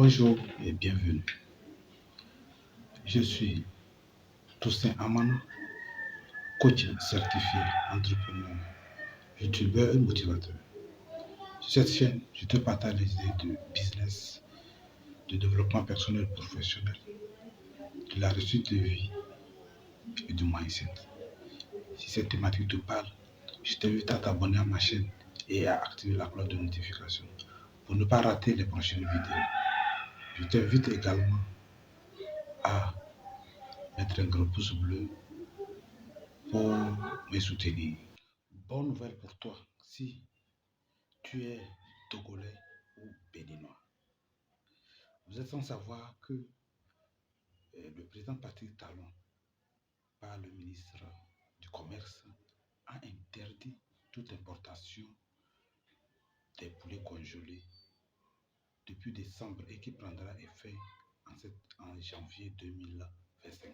Bonjour et bienvenue. Je suis Toussaint Amana, coach certifié, entrepreneur, youtubeur et motivateur. Sur cette chaîne, je te partage les idées de business, de développement personnel et professionnel, de la réussite de vie et du mindset. Si cette thématique te parle, je t'invite à t'abonner à ma chaîne et à activer la cloche de notification pour ne pas rater les prochaines vidéos. Je t'invite également à mettre un gros pouce bleu pour me soutenir. Bonne nouvelle pour toi si tu es togolais ou béninois. Vous êtes sans savoir que le président Patrick Talon, par le ministre du Commerce, a interdit toute importation des poulets congelés depuis décembre et qui prendra effet en janvier 2025.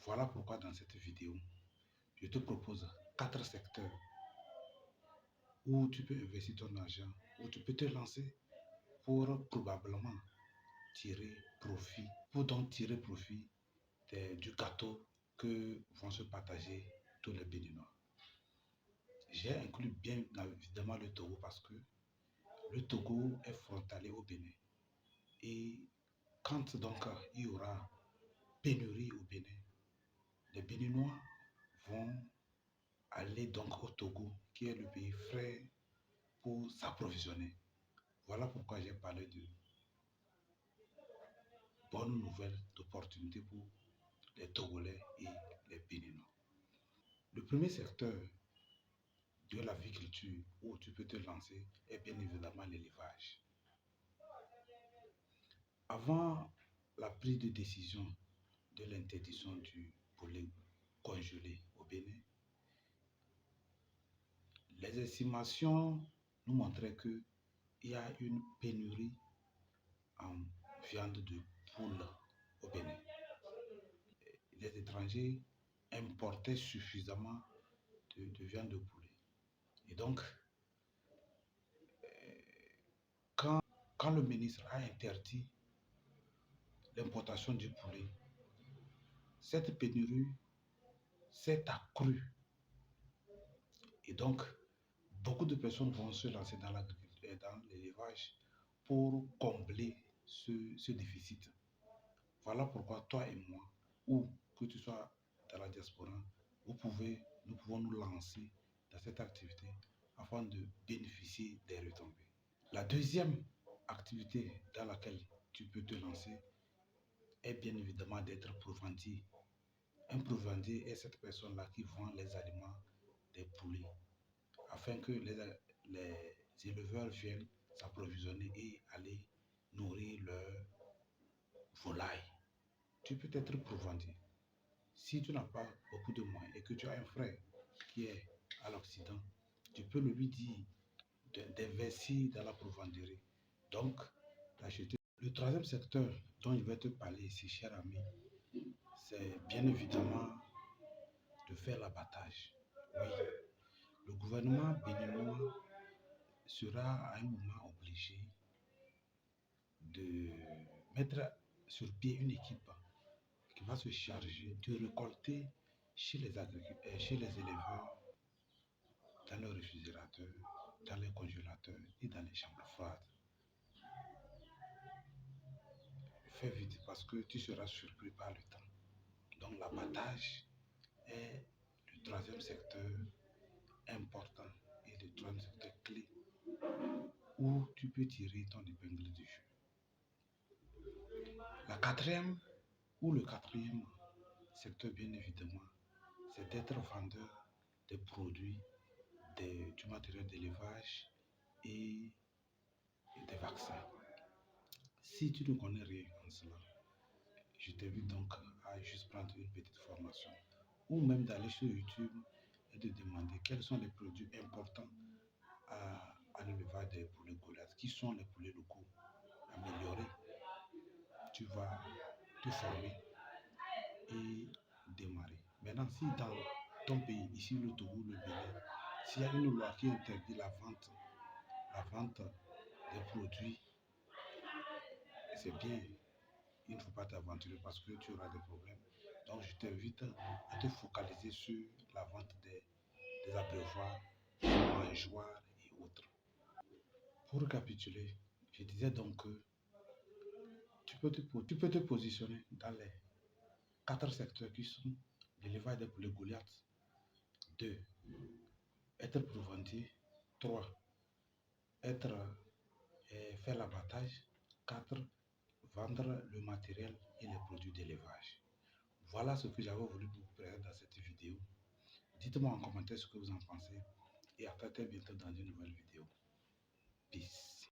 Voilà pourquoi dans cette vidéo, je te propose 4 secteurs où tu peux investir ton argent, où tu peux te lancer pour probablement tirer profit du gâteau que vont se partager tous les Béninois. J'ai inclus bien évidemment le Togo parce que le Togo est frontalier au Bénin. Et quand donc il y aura pénurie au Bénin, les Béninois vont aller donc au Togo, qui est le pays frère, pour s'approvisionner. Voilà pourquoi j'ai parlé de bonnes nouvelles d'opportunités pour les Togolais et les Béninois. Le premier secteur de l'agriculture où tu peux te lancer est bien évidemment l'élevage. Avant la prise de décision de l'interdiction du poulet congelé au Bénin, les estimations nous montraient qu'il y a une pénurie en viande de poule au Bénin. Les étrangers importaient suffisamment de viande de poulet. Et donc, quand le ministre a interdit l'importation du poulet, cette pénurie s'est accrue. Et donc, beaucoup de personnes vont se lancer dans l'élevage pour combler ce déficit. Voilà pourquoi toi et moi, ou que tu sois dans la diaspora, nous pouvons nous lancer dans cette activité afin de bénéficier des retombées. La deuxième activité dans laquelle tu peux te lancer est bien évidemment d'être provendier. Un provendier est cette personne-là qui vend les aliments des poulets afin que les éleveurs viennent s'approvisionner et aller nourrir leurs volailles. Tu peux être provendier. Si tu n'as pas beaucoup de moyens et que tu as un frère qui est à l'Occident, tu peux lui dire d'investir dans la provendierie. Donc, d'acheter. Le troisième secteur dont je vais te parler ici, cher ami, c'est bien évidemment de faire l'abattage. Oui, le gouvernement béninois sera à un moment obligé de mettre sur pied une équipe qui va se charger de récolter chez les éleveurs, dans les réfrigérateurs, dans les congélateurs et dans les chambres froides. Fais vite parce que tu seras surpris par le temps. Donc l'abattage est le troisième secteur important et le troisième secteur clé où tu peux tirer ton épingle du jeu. Le quatrième secteur, bien évidemment, c'est d'être vendeur des produits, du matériel d'élevage et des vaccins. Si tu ne connais rien en cela, je t'invite donc à juste prendre une petite formation ou même d'aller sur YouTube et de demander quels sont les produits importants à l'élevage des poulets Goliath, qui sont les poulets locaux améliorés. Tu vas te former et démarrer. Maintenant, si dans ton pays, ici le Togo, le Bénin, s'il y a une loi qui interdit la vente des produits c'est bien. Il ne faut pas t'aventurer parce que tu auras des problèmes. Donc, je t'invite à te focaliser sur la vente des abreuvoirs, des mangeoires et autres. Pour récapituler, je disais donc que tu peux te positionner dans les 4 secteurs qui sont l'élevage des poulets Goliath. 2. Être proventier. 3. Être faire l'abattage. 4. Vendre le matériel et les produits d'élevage. Voilà ce que j'avais voulu vous présenter dans cette vidéo. Dites-moi en commentaire ce que vous en pensez et à très bientôt dans une nouvelle vidéo. Peace.